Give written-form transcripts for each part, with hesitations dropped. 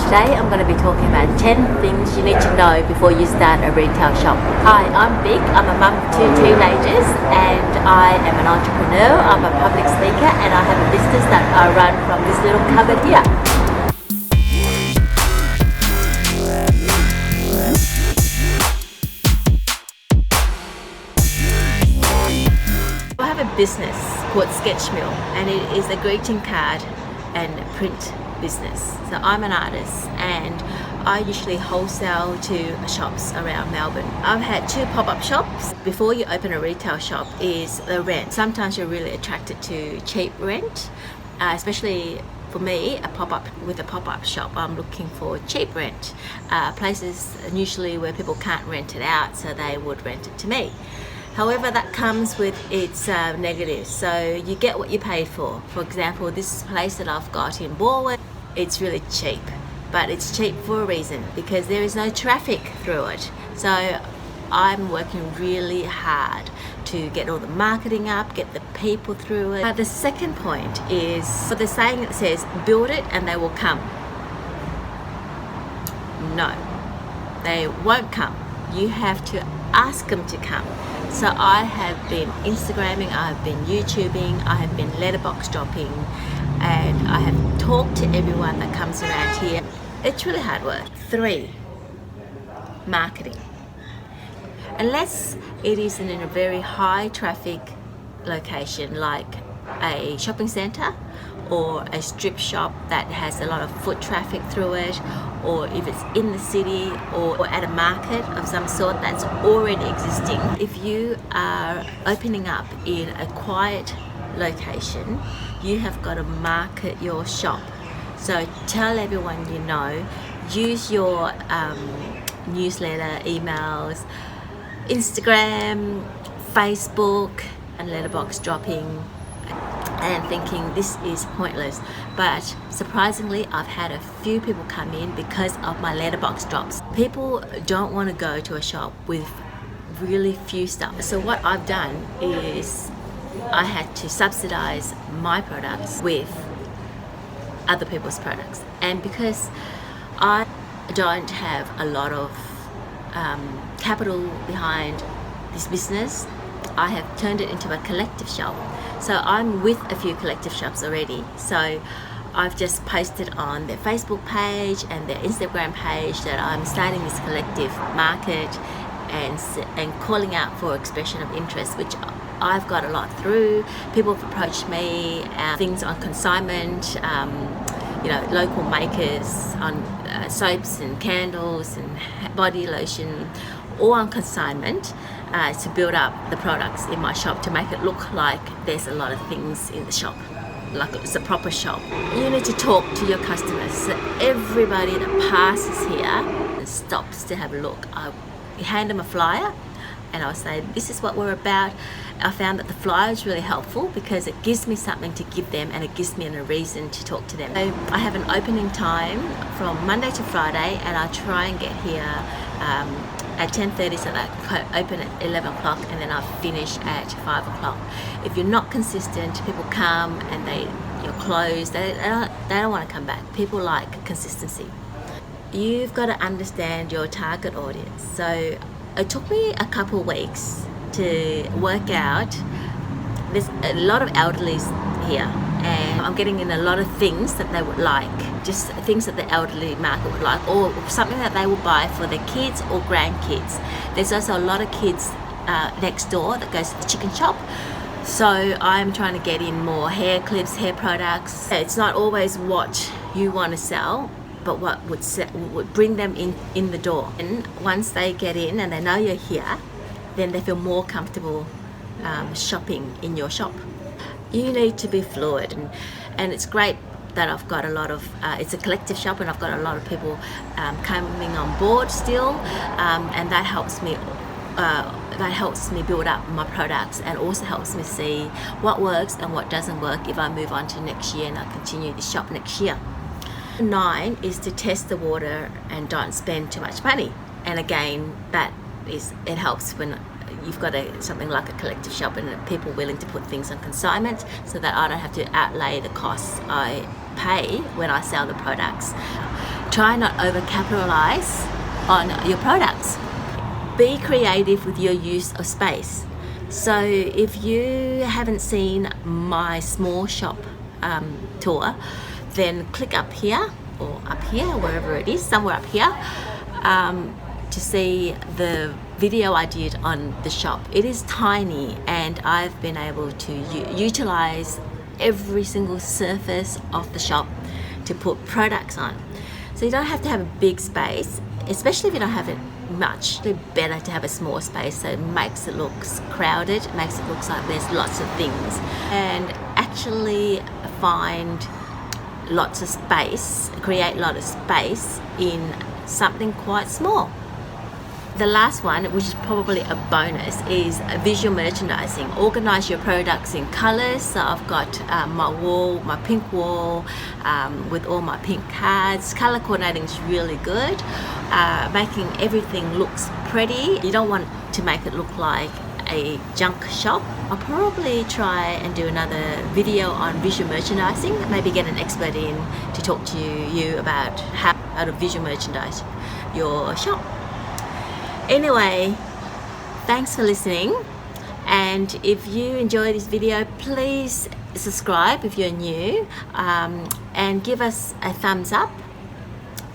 Today I'm going to be talking about 10 things you need to know before you start a retail shop. Hi, I'm Vic. I'm a mum of 2 teenagers and I am an entrepreneur. I'm a public speaker and I have a business that I run from this little cupboard here. I have a business called Sketch Mill and it is a greeting card and print business. So I'm an artist and I usually wholesale to shops around Melbourne. I've had 2 pop-up shops. Before you open a retail shop is the rent. Sometimes you're really attracted to cheap rent, especially for me, a pop-up shop, I'm looking for cheap rent. Places usually where people can't rent it out, so they would rent it to me. However, that comes with its negatives. So you get what you pay for. For example, this place that I've got in Balwyn, it's really cheap, but it's cheap for a reason because there is no traffic through it. So I'm working really hard to get all the marketing up, get the people through it. The second point is for the saying that says, build it and they will come. No, they won't come. You have to ask them to come. So I have been Instagramming, I have been YouTubing, I have been letterbox dropping, and I have talked to everyone that comes around here. It's really hard work. 3, marketing. Unless it is in a very high traffic location like a shopping centre or a strip shop that has a lot of foot traffic through it, or if it's in the city or at a market of some sort that's already existing. If you are opening up in a quiet location, you have got to market your shop. So tell everyone you know, use your newsletter, emails, Instagram, Facebook, and letterbox dropping, and thinking this is pointless. But surprisingly, I've had a few people come in because of my letterbox drops. People don't want to go to a shop with really few stuff. So what I've done is I had to subsidize my products with other people's products. And because I don't have a lot of capital behind this business, I have turned it into a collective shop. So I'm with a few collective shops already. So I've just posted on their Facebook page and their Instagram page that I'm starting this collective market and calling out for expression of interest, which I've got a lot through. People have approached me, things on consignment, local makers on soaps and candles and body lotion, all on consignment. To build up the products in my shop to make it look like there's a lot of things in the shop, like it's a proper shop. You need to talk to your customers. So everybody that passes here and stops to have a look, I hand them a flyer and I'll say, this is what we're about. I found that the flyer is really helpful because it gives me something to give them and it gives me a reason to talk to them. So I have an opening time from Monday to Friday and I try and get here at 10:30 so that I open at 11 o'clock and then I finish at 5 o'clock. If you're not consistent, people come and you're closed, they don't want to come back. People like consistency. You've got to understand your target audience. So it took me a couple weeks to work out. There's a lot of elderlies here and I'm getting in a lot of things that they would like, just things that the elderly market would like, or something that they will buy for their kids or grandkids. There's also a lot of kids next door that goes to the chicken shop. So I'm trying to get in more hair clips, hair products. It's not always what you want to sell, but what would bring them in the door. And once they get in and they know you're here, then they feel more comfortable shopping in your shop. You need to be fluid, and it's great that I've got a lot of, it's a collective shop and I've got a lot of people coming on board still, and that helps me build up my products and also helps me see what works and what doesn't work if I move on to next year and I continue the shop next year. 9 is to test the water and don't spend too much money. And again, it helps when you've got something like a collective shop and people willing to put things on consignment so that I don't have to outlay the costs I pay when I sell the products. try not over capitalize on your products. Be creative with your use of space. So if you haven't seen my small shop tour, then click up here or up here, wherever it is, somewhere up here, to see the video I did on the shop. It is tiny, and I've been able to utilize every single surface of the shop to put products on. So you don't have to have a big space, especially if you don't have it much. It's better to have a small space, so it makes it look crowded, it makes it look like there's lots of things, and actually find lots of space, create a lot of space in something quite small. The last one, which is probably a bonus, is visual merchandising. Organize your products in colors. So I've got my wall, my pink wall, with all my pink cards. Color coordinating is really good. Making everything looks pretty. You don't want to make it look like a junk shop. I'll probably try and do another video on visual merchandising. Maybe get an expert in to talk to you about how to visual merchandise your shop. Anyway, thanks for listening, and if you enjoy this video, please subscribe if you're new, and give us a thumbs up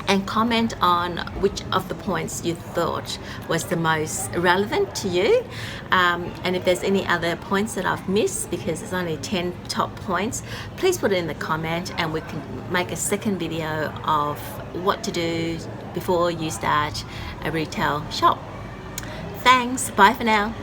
and comment on which of the points you thought was the most relevant to you, and if there's any other points that I've missed, because there's only 10 top points, please put it in the comment and we can make a second video of what to do before you start a retail shop. Thanks, bye for now.